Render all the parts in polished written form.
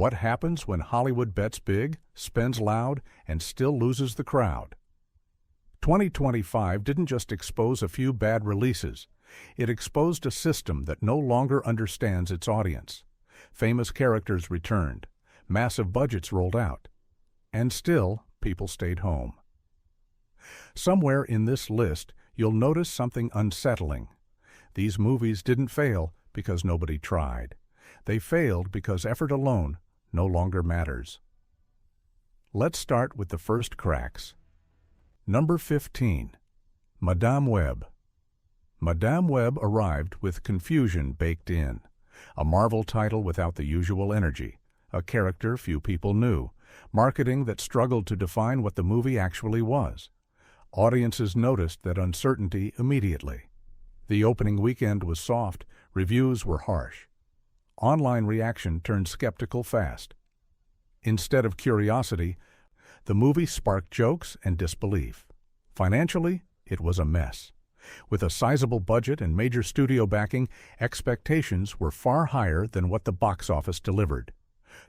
What happens when Hollywood bets big, spends loud, and still loses the crowd? 2025 didn't just expose a few bad releases. It exposed a system that no longer understands its audience. Famous characters returned. Massive budgets rolled out. And still, people stayed home. Somewhere in this list, you'll notice something unsettling. These movies didn't fail because nobody tried. They failed because effort alone no longer matters. Let's start with the first cracks. Number 15. Madame Web. Madame Web arrived with confusion baked in. A Marvel title without the usual energy. A character few people knew. Marketing that struggled to define what the movie actually was. Audiences noticed that uncertainty immediately. The opening weekend was soft, reviews were harsh. Online reaction turned skeptical fast. Instead of curiosity, the movie sparked jokes and disbelief. Financially, it was a mess. With a sizable budget and major studio backing, expectations were far higher than what the box office delivered.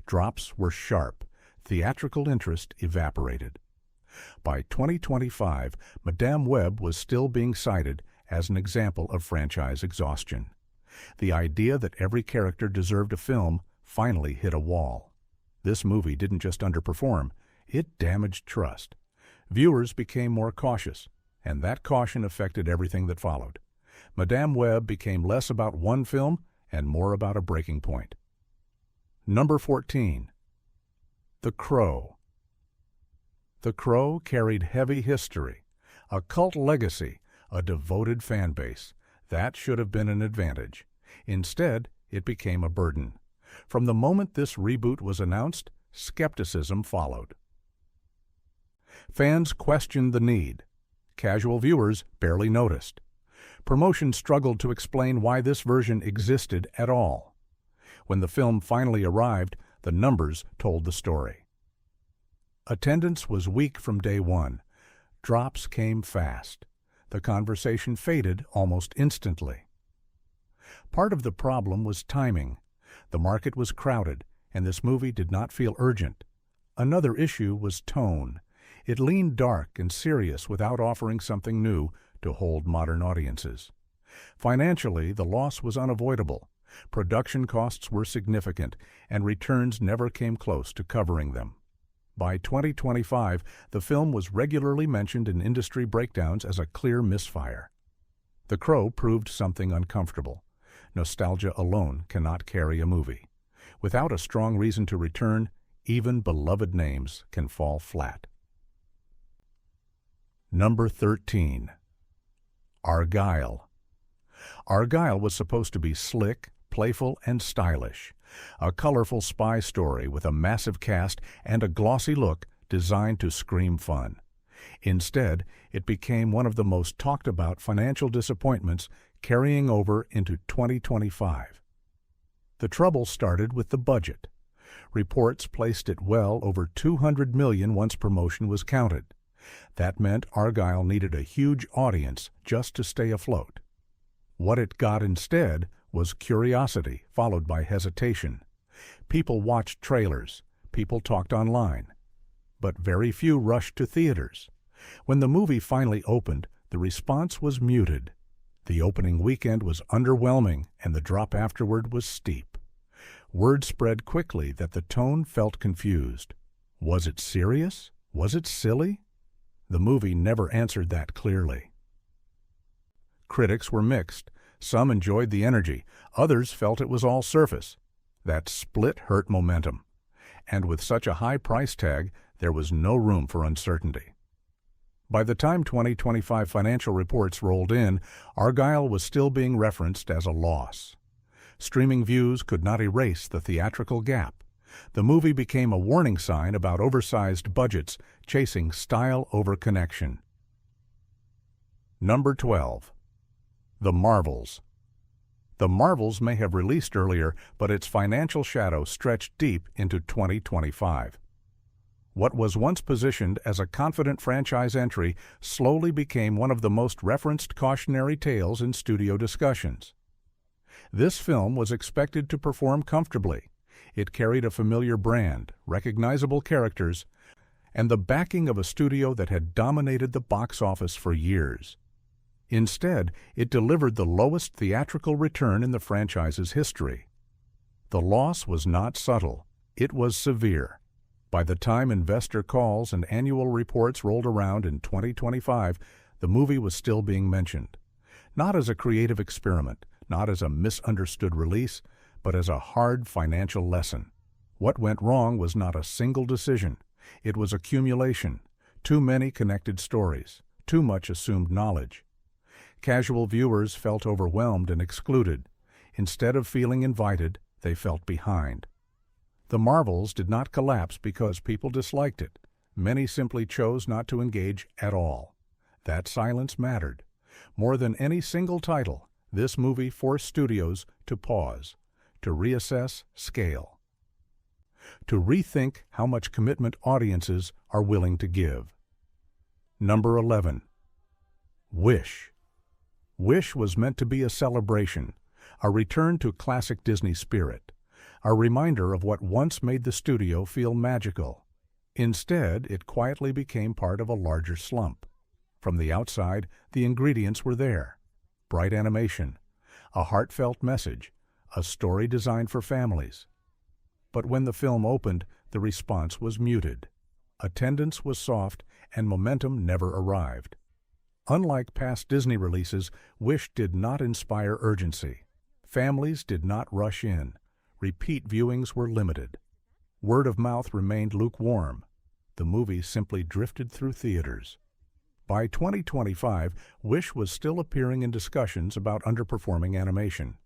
Drops were sharp. Theatrical interest evaporated. By 2025, Madame Web was still being cited as an example of franchise exhaustion. The idea that every character deserved a film finally hit a wall. This movie didn't just underperform, it damaged trust. Viewers became more cautious, and that caution affected everything that followed. Madame Web became less about one film and more about a breaking point. Number 14. The Crow. The Crow carried heavy history, a cult legacy, a devoted fan base. That should have been an advantage. Instead, it became a burden. From the moment this reboot was announced, skepticism followed. Fans questioned the need. Casual viewers barely noticed. Promotion struggled to explain why this version existed at all. When the film finally arrived, the numbers told the story. Attendance was weak from day one. Drops came fast. The conversation faded almost instantly. Part of the problem was timing. The market was crowded, and this movie did not feel urgent. Another issue was tone. It leaned dark and serious without offering something new to hold modern audiences. Financially, the loss was unavoidable. Production costs were significant, and returns never came close to covering them. By 2025, the film was regularly mentioned in industry breakdowns as a clear misfire. The Crow proved something uncomfortable. Nostalgia alone cannot carry a movie. Without a strong reason to return, even beloved names can fall flat. Number 13. Argylle. Argylle was supposed to be slick, playful, and stylish. A colorful spy story with a massive cast and a glossy look designed to scream fun. Instead, it became one of the most talked about financial disappointments, carrying over into 2025. The trouble started with the budget. Reports placed it well over $200 million once promotion was counted. That meant Argylle needed a huge audience just to stay afloat. What it got instead was curiosity followed by hesitation. People watched trailers, people talked online, but very few rushed to theaters. When the movie finally opened, the response was muted. The opening weekend was underwhelming, and the drop afterward was steep. Word spread quickly that the tone felt confused. Was it serious? Was it silly? The movie never answered that clearly. Critics were mixed. Some enjoyed the energy. Others felt it was all surface. That split hurt momentum. And with such a high price tag, there was no room for uncertainty. By the time 2025 financial reports rolled in, Argylle was still being referenced as a loss. Streaming views could not erase the theatrical gap. The movie became a warning sign about oversized budgets chasing style over connection. Number 12. The Marvels. The Marvels may have released earlier, but its financial shadow stretched deep into 2025. What was once positioned as a confident franchise entry slowly became one of the most referenced cautionary tales in studio discussions. This film was expected to perform comfortably. It carried a familiar brand, recognizable characters, and the backing of a studio that had dominated the box office for years. Instead, it delivered the lowest theatrical return in the franchise's history. The loss was not subtle, it was severe. By the time investor calls and annual reports rolled around in 2025, the movie was still being mentioned. Not as a creative experiment, not as a misunderstood release, but as a hard financial lesson. What went wrong was not a single decision. It was accumulation, too many connected stories, too much assumed knowledge. Casual viewers felt overwhelmed and excluded. Instead of feeling invited, they felt behind. The Marvels did not collapse because people disliked it. Many simply chose not to engage at all. That silence mattered. More than any single title, this movie forced studios to pause, to reassess scale, to rethink how much commitment audiences are willing to give. Number 11. Wish. Wish was meant to be a celebration, a return to classic Disney spirit, a reminder of what once made the studio feel magical. Instead, it quietly became part of a larger slump. From the outside, the ingredients were there: bright animation, a heartfelt message, a story designed for families. But when the film opened, the response was muted. Attendance was soft, and momentum never arrived. Unlike past Disney releases, Wish did not inspire urgency. Families did not rush in. Repeat viewings were limited. Word of mouth remained lukewarm. The movie simply drifted through theaters. By 2025, Wish was still appearing in discussions about underperforming animation,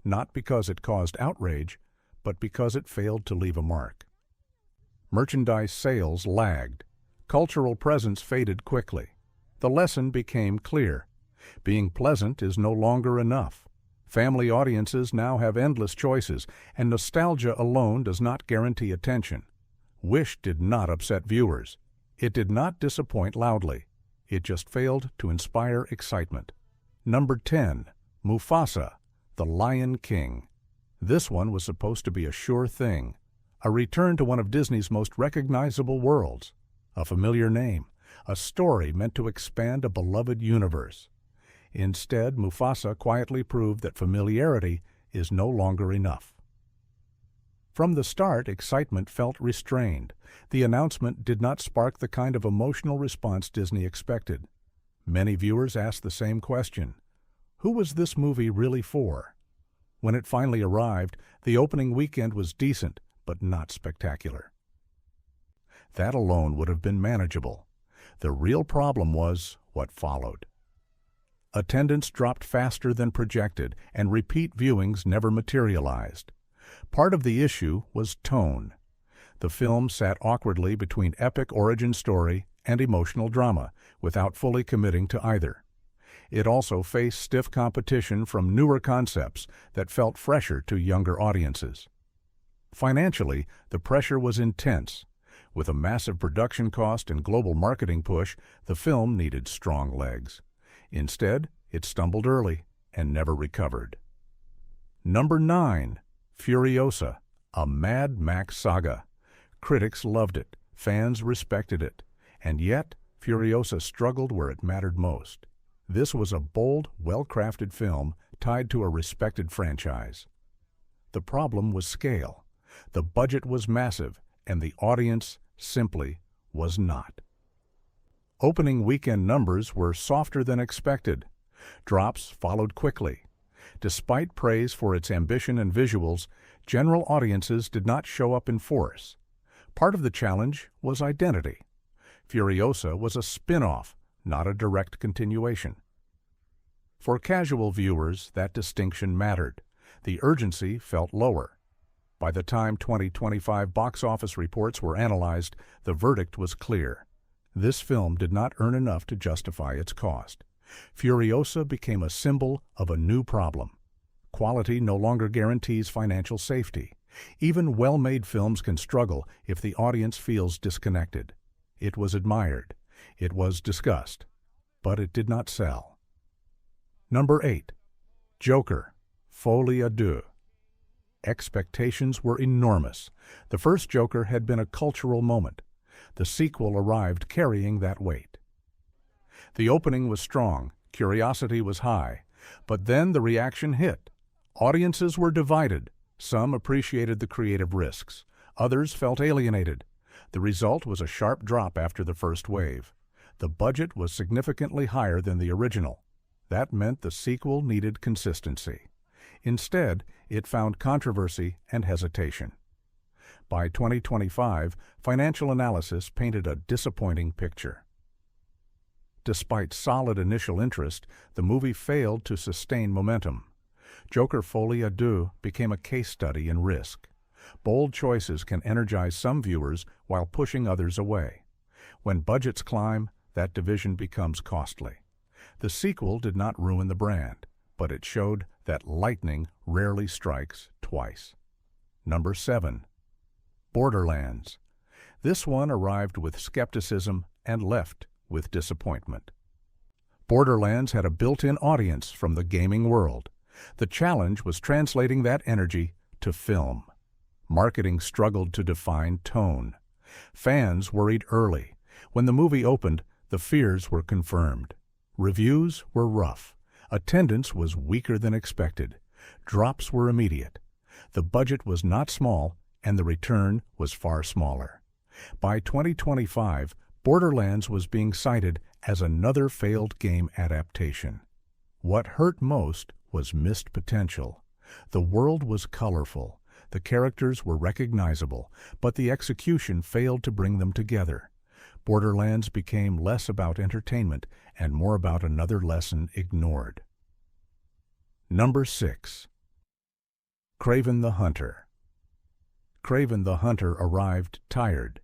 not because it caused outrage, but because it failed to leave a mark. Merchandise sales lagged. Cultural presence faded quickly. The lesson became clear. Being pleasant is no longer enough. Family audiences now have endless choices, and nostalgia alone does not guarantee attention. Wish did not upset viewers. It did not disappoint loudly. It just failed to inspire excitement. Number 10. Mufasa, the Lion King. This one was supposed to be a sure thing, a return to one of Disney's most recognizable worlds, a familiar name, a story meant to expand a beloved universe. Instead, Mufasa quietly proved that familiarity is no longer enough. From the start, excitement felt restrained. The announcement did not spark the kind of emotional response Disney expected. Many viewers asked the same question: who was this movie really for? When it finally arrived, the opening weekend was decent, but not spectacular. That alone would have been manageable. The real problem was what followed. Attendance dropped faster than projected, and repeat viewings never materialized. Part of the issue was tone. The film sat awkwardly between epic origin story and emotional drama, without fully committing to either. It also faced stiff competition from newer concepts that felt fresher to younger audiences. Financially, the pressure was intense. With a massive production cost and global marketing push, the film needed strong legs. Instead, it stumbled early and never recovered. Number 9. Furiosa, a Mad Max saga. Critics loved it, fans respected it, and yet Furiosa struggled where it mattered most. This was a bold, well-crafted film tied to a respected franchise. The problem was scale. The budget was massive, and the audience simply was not. Opening weekend numbers were softer than expected. Drops followed quickly. Despite praise for its ambition and visuals, general audiences did not show up in force. Part of the challenge was identity. Furiosa was a spin-off, not a direct continuation. For casual viewers, that distinction mattered. The urgency felt lower. By the time 2025 box office reports were analyzed, the verdict was clear. This film did not earn enough to justify its cost. Furiosa became a symbol of a new problem. Quality no longer guarantees financial safety. Even well-made films can struggle if the audience feels disconnected. It was admired. It was discussed. But it did not sell. Number 8. Joker, Folie à Deux. Expectations were enormous. The first Joker had been a cultural moment. The sequel arrived carrying that weight. The opening was strong, curiosity was high, but then the reaction hit. Audiences were divided. Some appreciated the creative risks. Others felt alienated. The result was a sharp drop after the first wave. The budget was significantly higher than the original. That meant the sequel needed consistency. Instead, it found controversy and hesitation. By 2025, financial analysis painted a disappointing picture. Despite solid initial interest, the movie failed to sustain momentum. Joker Folie à Deux became a case study in risk. Bold choices can energize some viewers while pushing others away. When budgets climb, that division becomes costly. The sequel did not ruin the brand, but it showed that lightning rarely strikes twice. Number 7. Borderlands. This one arrived with skepticism and left with disappointment. Borderlands had a built-in audience from the gaming world. The challenge was translating that energy to film. Marketing struggled to define tone. Fans worried early. When the movie opened, the fears were confirmed. Reviews were rough. Attendance was weaker than expected. Drops were immediate. The budget was not small, and the return was far smaller. By 2025, Borderlands was being cited as another failed game adaptation. What hurt most was missed potential. The world was colorful. The characters were recognizable, but the execution failed to bring them together. Borderlands became less about entertainment and more about another lesson ignored. Number 6. Kraven the Hunter. Kraven the Hunter arrived tired,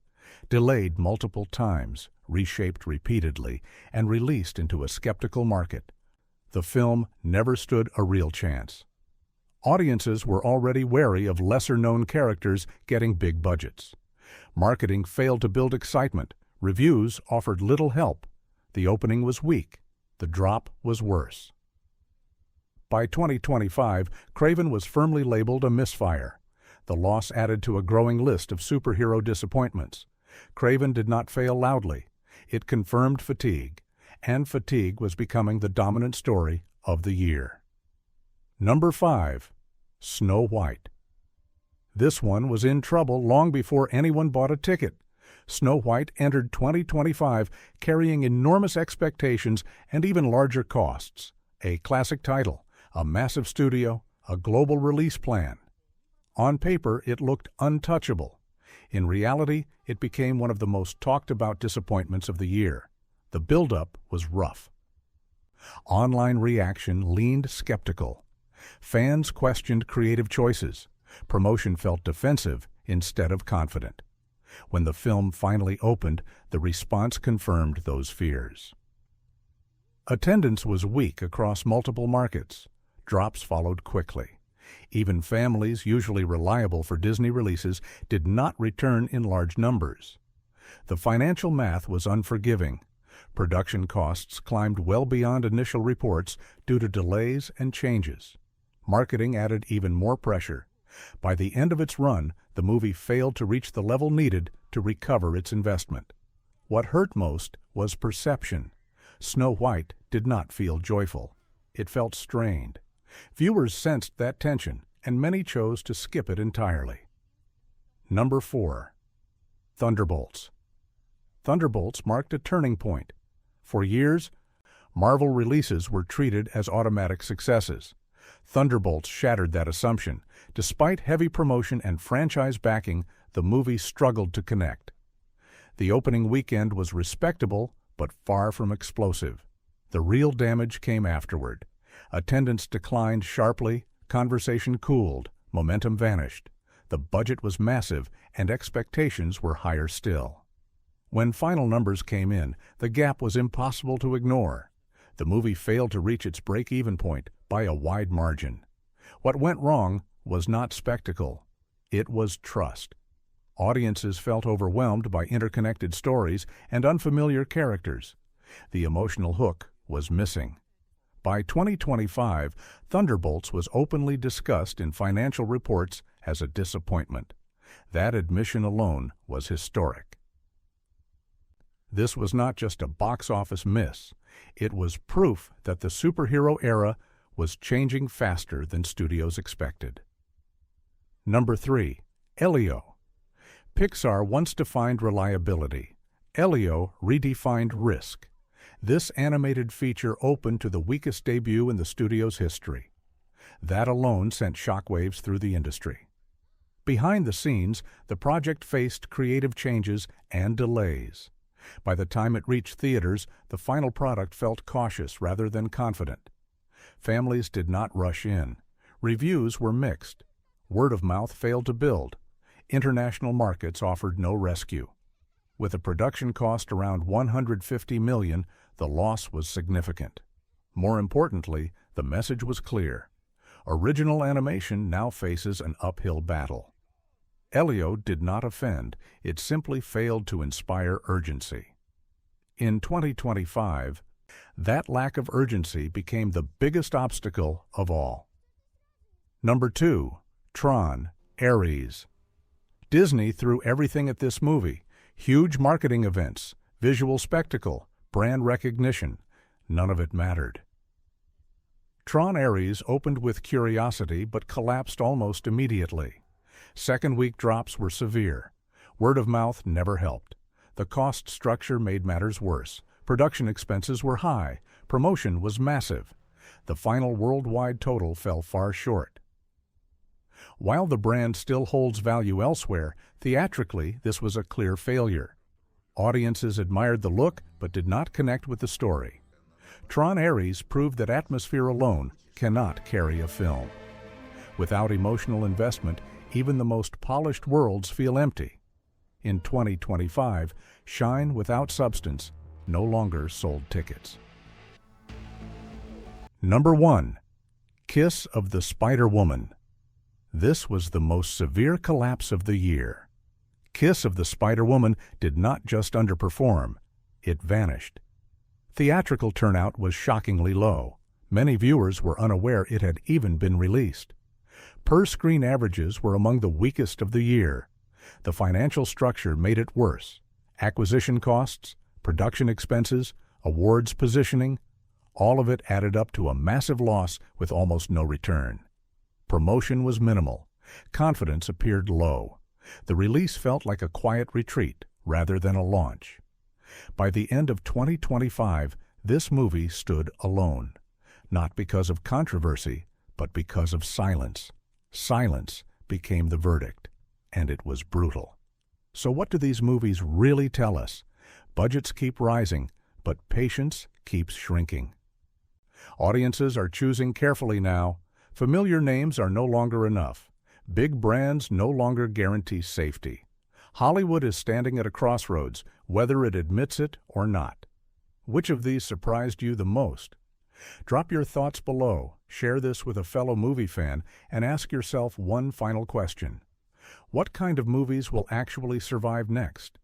delayed multiple times, reshaped repeatedly, and released into a skeptical market. The film never stood a real chance. Audiences were already wary of lesser-known characters getting big budgets. Marketing failed to build excitement. Reviews offered little help. The opening was weak. The drop was worse. By 2025, Kraven was firmly labeled a misfire. The loss added to a growing list of superhero disappointments. Kraven did not fail loudly. It confirmed fatigue, and fatigue was becoming the dominant story of the year. Number 5. Snow White. This one was in trouble long before anyone bought a ticket. Snow White entered 2025 carrying enormous expectations and even larger costs. A classic title, a massive studio, a global release plan. On paper, it looked untouchable. In reality, it became one of the most talked-about disappointments of the year. The build-up was rough. Online reaction leaned skeptical. Fans questioned creative choices. Promotion felt defensive instead of confident. When the film finally opened, the response confirmed those fears. Attendance was weak across multiple markets. Drops followed quickly. Even families usually reliable for Disney releases did not return in large numbers. The financial math was unforgiving. Production costs climbed well beyond initial reports due to delays and changes. Marketing added even more pressure. By the end of its run, the movie failed to reach the level needed to recover its investment. What hurt most was perception. Snow White did not feel joyful. It felt strained. Viewers sensed that tension, and many chose to skip it entirely. Number 4. Thunderbolts. Thunderbolts marked a turning point. For years, Marvel releases were treated as automatic successes. Thunderbolts shattered that assumption. Despite heavy promotion and franchise backing, the movie struggled to connect. The opening weekend was respectable, but far from explosive. The real damage came afterward. Attendance declined sharply, conversation cooled, momentum vanished. The budget was massive, and expectations were higher still. When final numbers came in, the gap was impossible to ignore. The movie failed to reach its break-even point by a wide margin. What went wrong was not spectacle. It was trust. Audiences felt overwhelmed by interconnected stories and unfamiliar characters. The emotional hook was missing. By 2025, Thunderbolts was openly discussed in financial reports as a disappointment. That admission alone was historic. This was not just a box office miss. It was proof that the superhero era was changing faster than studios expected. Number 3. Elio. Pixar once defined reliability. Elio redefined risk. This animated feature opened to the weakest debut in the studio's history. That alone sent shockwaves through the industry. Behind the scenes, the project faced creative changes and delays. By the time it reached theaters, the final product felt cautious rather than confident. Families did not rush in. Reviews were mixed. Word of mouth failed to build. International markets offered no rescue. With a production cost around $150 million, the loss was significant. More importantly, the message was clear. Original animation now faces an uphill battle. Elio did not offend, it simply failed to inspire urgency. In 2025, that lack of urgency became the biggest obstacle of all. Number 2. Tron, Ares. Disney threw everything at this movie. Huge marketing events, visual spectacle, brand recognition. None of it mattered. Tron Ares opened with curiosity but collapsed almost immediately. Second-week drops were severe. Word of mouth never helped. The cost structure made matters worse. Production expenses were high. Promotion was massive. The final worldwide total fell far short. While the brand still holds value elsewhere, theatrically this was a clear failure. Audiences admired the look but did not connect with the story. Tron Ares proved that atmosphere alone cannot carry a film. Without emotional investment, even the most polished worlds feel empty. In 2025, shine without substance no longer sold tickets. Number 1. Kiss of the Spider-Woman. This was the most severe collapse of the year. Kiss of the Spider-Woman did not just underperform, it vanished. Theatrical turnout was shockingly low. Many viewers were unaware it had even been released. Per-screen averages were among the weakest of the year. The financial structure made it worse. Acquisition costs, production expenses, awards positioning, all of it added up to a massive loss with almost no return. Promotion was minimal. Confidence appeared low. The release felt like a quiet retreat rather than a launch. By the end of 2025, this movie stood alone, not because of controversy, but because of silence. Silence became the verdict, and it was brutal. So what do these movies really tell us? Budgets keep rising, but patience keeps shrinking. Audiences are choosing carefully now. Familiar names are no longer enough. Big brands no longer guarantee safety. Hollywood is standing at a crossroads, whether it admits it or not. Which of these surprised you the most? Drop your thoughts below, share this with a fellow movie fan, and ask yourself one final question. What kind of movies will actually survive next?